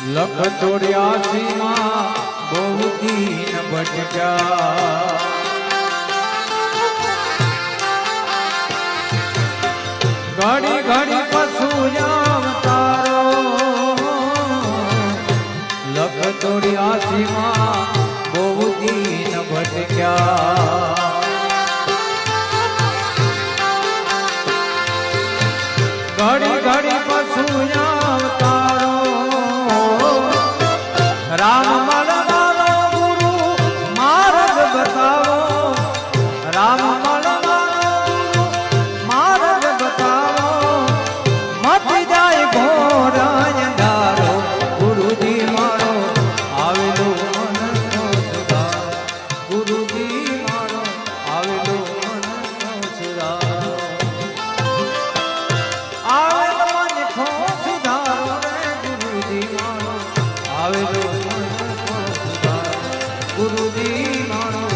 લખ 84 માં બહુ દીન ભટક્યા ઘડી ઘડી પશુ અવતારો લખ 84 માં બહુ દીન ભટક્યા ઘડી ઘડી પશુ અવતારો રામ મળવાનો ગુરુ માર્ગ બતાવો રામ મળવાનો ગુરુ માર્ગ બતાવો મથી જાય ઘોર અંધારો ગુરુજી મારો આવેલો મનનો સુધાર ગુરુજી મારો આવેલો મનનો સુધાર આવેલો મનનો સુધારો રે ગુરુજી મારો આવેલો મનનો સુધાર ગુરુજી મારો